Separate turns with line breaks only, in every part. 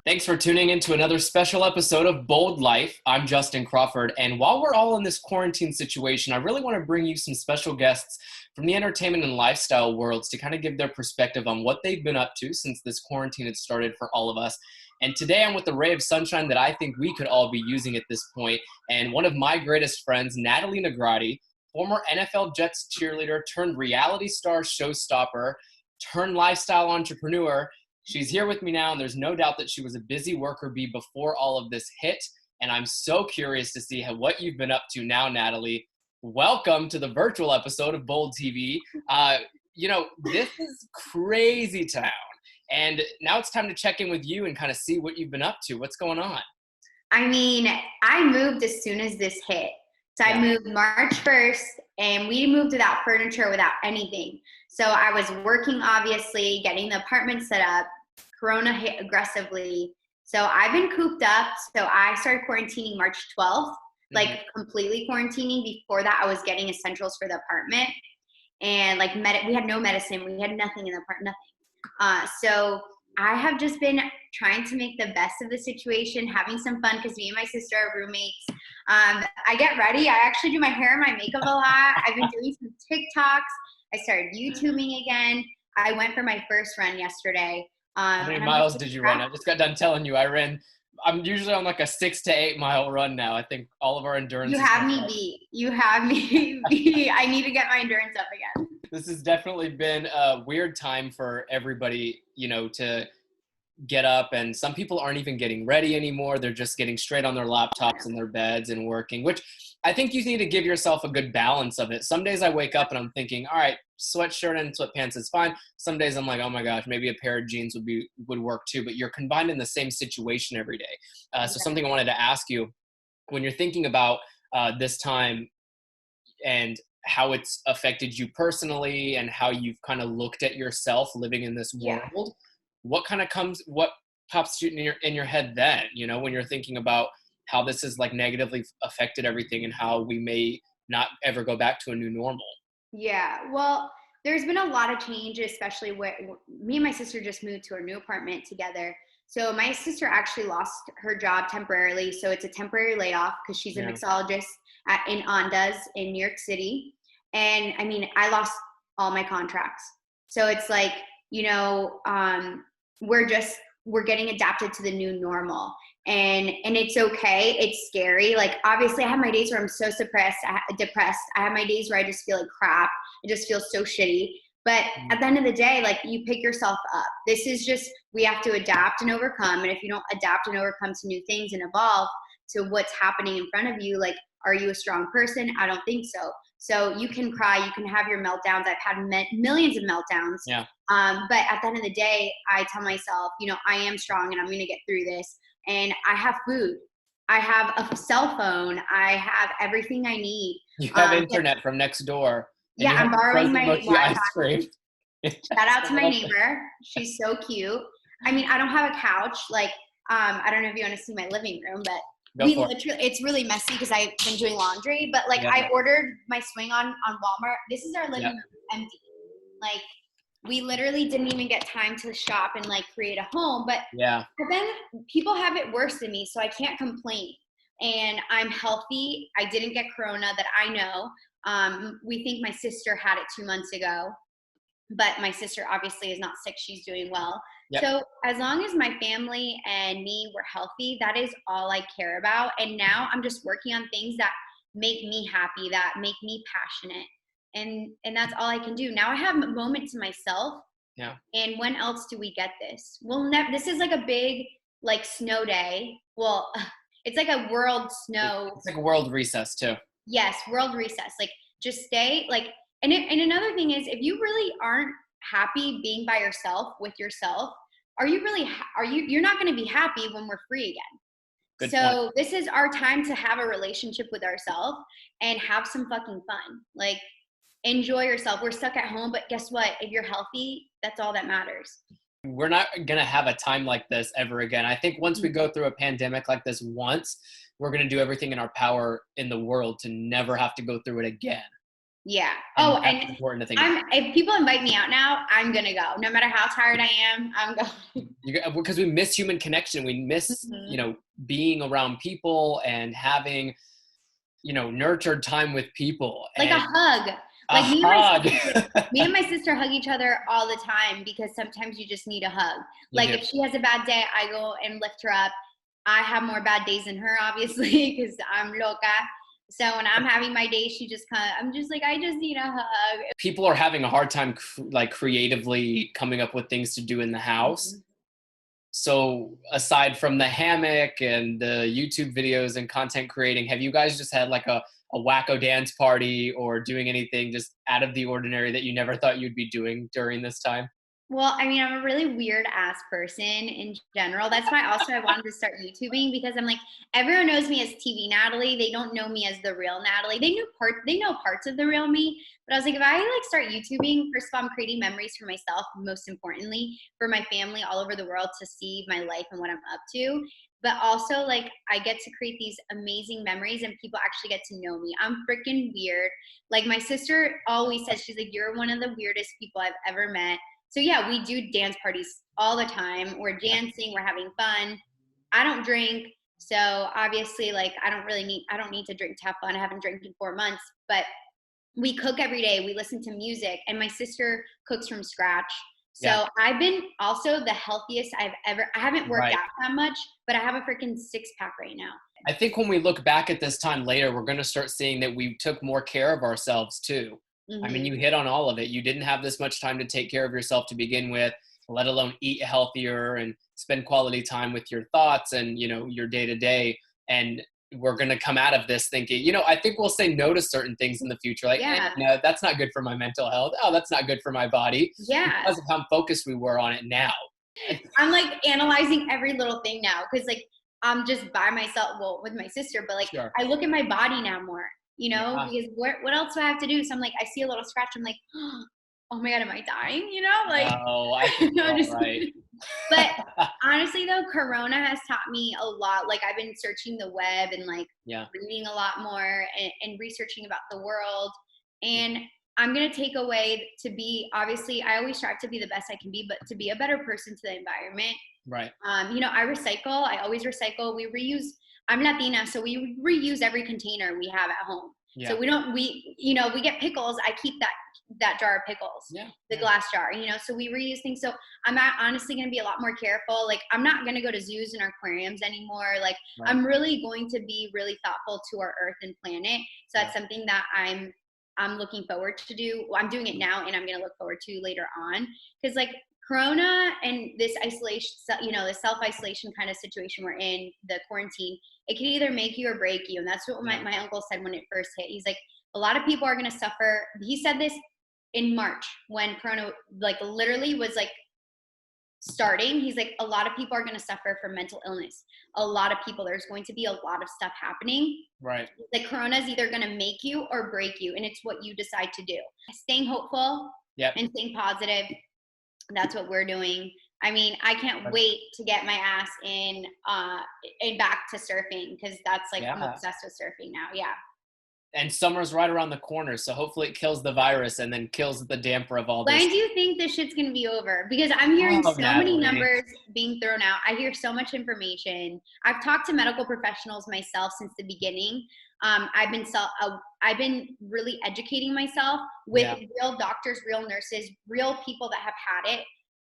Thanks for tuning in to another special episode of Bold Life. I'm Justin Crawford, and while we're all in this quarantine situation, I really want to bring you some special guests from the entertainment and lifestyle worlds to kind of give their perspective on what they've been up to since this quarantine had started for all of us. And today I'm with a ray of sunshine that I think we could all be using at this point, and one of my greatest friends, Natalie Negrotti, former NFL Jets cheerleader turned reality star showstopper turned lifestyle entrepreneur. She's here with me now, and there's no doubt that she was a busy worker bee before all of this hit. And I'm so curious to see what you've been up to now, Natalie. Welcome to the virtual episode of Bold TV. This is crazy town. And now it's time to check in with you and kind of see what you've been up to. What's going on?
I mean, I moved as soon as this hit. So I moved March 1st, and we moved without furniture, without anything. So I was working, obviously, getting the apartment set up. Corona hit aggressively. So I've been cooped up. So I started quarantining March 12th, like completely quarantining. Before that, I was getting essentials for the apartment. And like we had no medicine. We had nothing in the apartment, nothing. So I have just been trying to make the best of the situation, having some fun because me and my sister are roommates. I get ready. I actually do my hair and my makeup a lot. I've been doing some TikToks. I started YouTubing again. I went for my first run yesterday.
How many miles did you run? I just got done telling you I'm usually on like a 6 to 8 mile run now. I think all of our endurance.
You have me beat. You have me beat. I need to get my endurance up again.
This has definitely been a weird time for everybody, to get up, and some people aren't even getting ready anymore. They're just getting straight on their laptops in their beds and working, which I think you need to give yourself a good balance of it. Some days I wake up and I'm thinking, all right, sweatshirt and sweatpants is fine. Some days I'm like, oh my gosh, maybe a pair of jeans would work too, but you're combined in the same situation every day. So something I wanted to ask you, when you're thinking about this time and how it's affected you personally and how you've kind of looked at yourself living in this world, what pops in your head then, when you're thinking about how this has like negatively affected everything and how we may not ever go back to a new normal?
Yeah, well, there's been a lot of change, especially where me and my sister just moved to our new apartment together. So my sister actually lost her job temporarily. So it's a temporary layoff because she's a mixologist in Ondas in New York City. And I mean, I lost all my contracts. So it's like, we're getting adapted to the new normal. And it's okay. It's scary. Like, obviously I have my days where I'm so depressed. I have my days where I just feel like crap. I just feel so shitty. But at the end of the day, like, you pick yourself up. This is just, we have to adapt and overcome. And if you don't adapt and overcome to new things and evolve to what's happening in front of you, like, are you a strong person? I don't think so. So you can cry, you can have your meltdowns. I've had millions of meltdowns.
Yeah.
But at the end of the day, I tell myself, I am strong and I'm going to get through this. And I have food. I have a cell phone. I have everything I need.
You have internet from next door.
Yeah, I'm borrowing my Wi-Fi. Shout out to my neighbor. She's so cute. I mean, I don't have a couch. Like, I don't know if you want to see my living room, but it's really messy because I've been doing laundry. But like, I ordered my swing on Walmart. This is our living room empty. Like, we literally didn't even get time to shop and like create a home. But then people have it worse than me, so I can't complain. And I'm healthy. I didn't get corona that I know. We think my sister had it 2 months ago, but my sister obviously is not sick. She's doing well. Yep. So as long as my family and me were healthy, that is all I care about. And now I'm just working on things that make me happy, that make me passionate. And that's all I can do. Now I have a moment to myself.
Yeah.
And when else do we get this? This is like a big, like, snow day. Well, it's like a world snow.
It's like a world recess too.
Yes, world recess. Like, just stay. Like, and another thing is, if you really aren't happy being by yourself with yourself, you're not going to be happy when we're free again. Good point. This is our time to have a relationship with ourselves and have some fucking fun. Like, enjoy yourself. We're stuck at home, but guess what? If you're healthy, that's all that matters.
We're not going to have a time like this ever again. I think once we go through a pandemic like this once, we're going to do everything in our power in the world to never have to go through it again.
Yeah.
And
Oh,
that's
and
important to think about.
if people invite me out now, I'm gonna go. No matter how tired I am, I'm going.
Because we miss human connection. We miss, being around people and having, nurtured time with people.
Like
And
a hug.
a
Like
hug.
me and my sister hug each other all the time because sometimes you just need a hug. Like if she has a bad day, I go and lift her up. I have more bad days than her, obviously, because I'm loca. So when I'm having my day, I'm just like, I just need a hug.
People are having a hard time creatively coming up with things to do in the house.
Mm-hmm.
So aside from the hammock and the YouTube videos and content creating, have you guys just had like a wacko dance party or doing anything just out of the ordinary that you never thought you'd be doing during this time?
Well, I mean, I'm a really weird ass person in general. That's why also I wanted to start YouTubing because I'm like, everyone knows me as TV Natalie. They don't know me as the real Natalie. They know parts of the real me. But I was like, if I like start YouTubing, first of all, I'm creating memories for myself, most importantly, for my family all over the world to see my life and what I'm up to. But also like I get to create these amazing memories and people actually get to know me. I'm freaking weird. Like my sister always says, she's like, you're one of the weirdest people I've ever met. So yeah, we do dance parties all the time. We're dancing, we're having fun. I don't drink. So obviously like I don't need to drink to have fun. I haven't drank in 4 months, but we cook every day. We listen to music and my sister cooks from scratch. So I've been also the healthiest I haven't worked out that much, but I have a freaking 6-pack right now.
I think when we look back at this time later, we're going to start seeing that we took more care of ourselves too.
Mm-hmm.
I mean, you hit on all of it. You didn't have this much time to take care of yourself to begin with, let alone eat healthier and spend quality time with your thoughts and, your day to day. And we're going to come out of this thinking, I think we'll say no to certain things in the future. Like, no, that's not good for my mental health. Oh, that's not good for my body.
Yeah.
Because of how focused we were on it now.
I'm like analyzing every little thing now. Cause like, I'm just by myself, well, with my sister, but like, I look at my body now more, because what else do I have to do? So I'm like, I see a little scratch. I'm like, oh my God, am I dying? Like,
no, I think you're right.
But honestly though, Corona has taught me a lot. Like I've been searching the web and like reading a lot more and researching about the world. And I'm going to take away obviously I always strive to be the best I can be, but to be a better person to the environment.
Right.
I recycle. I always recycle. We reuse. I'm Latina, so we reuse every container we have at home. Yeah. So we get pickles. I keep that jar of pickles, the glass jar, so we reuse things. So I'm honestly going to be a lot more careful. Like I'm not going to go to zoos and aquariums anymore. Like I'm really going to be really thoughtful to our earth and planet. So that's something that I'm looking forward to do. I'm doing it now and I'm going to look forward to later on. Cause like Corona and this isolation, the self-isolation kind of situation we're in, the quarantine, it can either make you or break you. And that's what my uncle said when it first hit. He's like, a lot of people are going to suffer. He said this in March when Corona like literally was like starting. He's like, a lot of people are going to suffer from mental illness. A lot of people, there's going to be a lot of stuff happening.
Right.
Like Corona is either going to make you or break you. And it's what you decide to do. Staying hopeful and staying positive. That's what we're doing. I mean, I can't wait to get my ass in back to surfing because that's like I'm obsessed with surfing now. Yeah.
And summer's right around the corner, so hopefully it kills the virus and then kills the damper of all this.
When do you think this shit's gonna be over? Because I'm hearing many numbers being thrown out. I hear so much information. I've talked to medical professionals myself since the beginning. I've been really educating myself with real doctors, real nurses, real people that have had it.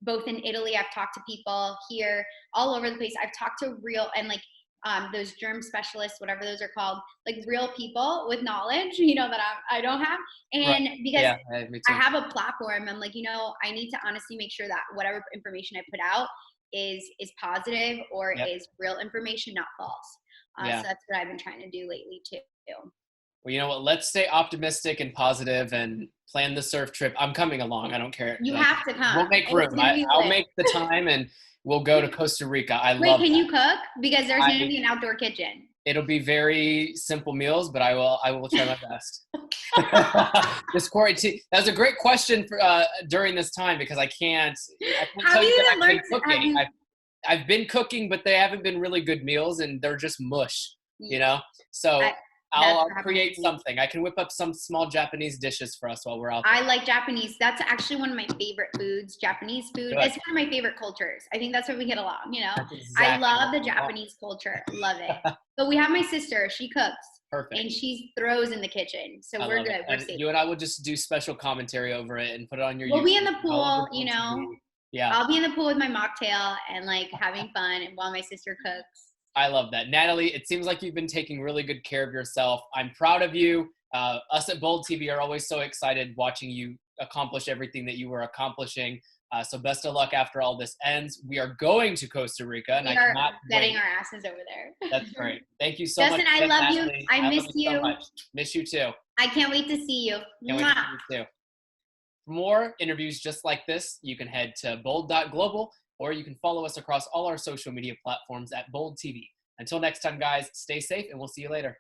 Both in Italy, I've talked to people here, all over the place. I've talked to real and like those germ specialists, whatever those are called, like real people with knowledge, that I don't have. And because I have a platform, I'm like, I need to honestly make sure that whatever information I put out is positive or is real information, not false. So that's what I've been trying to do lately too.
Well, you know what? Let's stay optimistic and positive and plan the surf trip. I'm coming along. I don't care.
You have to come.
We'll make room. I'll make the time and we'll go to Costa Rica. Wait,
can you cook? Because there's going to be an outdoor kitchen.
It'll be very simple meals, but I will try my best. This quarantine. That was a great question for during this time because I can't tell you that I've been cooking. I've been cooking, but they haven't been really good meals and they're just mush, So I'll create something. I can whip up some small Japanese dishes for us while we're out there.
I like Japanese. That's actually one of my favorite foods, Japanese food. Good. It's one of my favorite cultures. I think that's where we get along, you know? Exactly I love the Japanese culture. Love it. But we have my sister. She cooks. Perfect. And she throws in the kitchen. So we're good. We're safe.
You and I will just do special commentary over it and put it on your
YouTube. We'll be in the pool, you know?
Yeah.
I'll be in the pool with my mocktail and like having fun while my sister cooks.
I love that. Natalie, it seems like you've been taking really good care of yourself. I'm proud of you. Us at Bold TV are always so excited watching you accomplish everything that you were accomplishing. So best of luck after all this ends. We are going to Costa Rica. And
we are getting our asses over there.
That's great. Thank you so much.
Justin, I love you. I miss you.
So much. Miss you too.
I can't wait to see you.
Can't wait to see you too. For more interviews just like this, you can head to bold.global, or you can follow us across all our social media platforms at Bold TV. Until next time, guys, stay safe, and we'll see you later.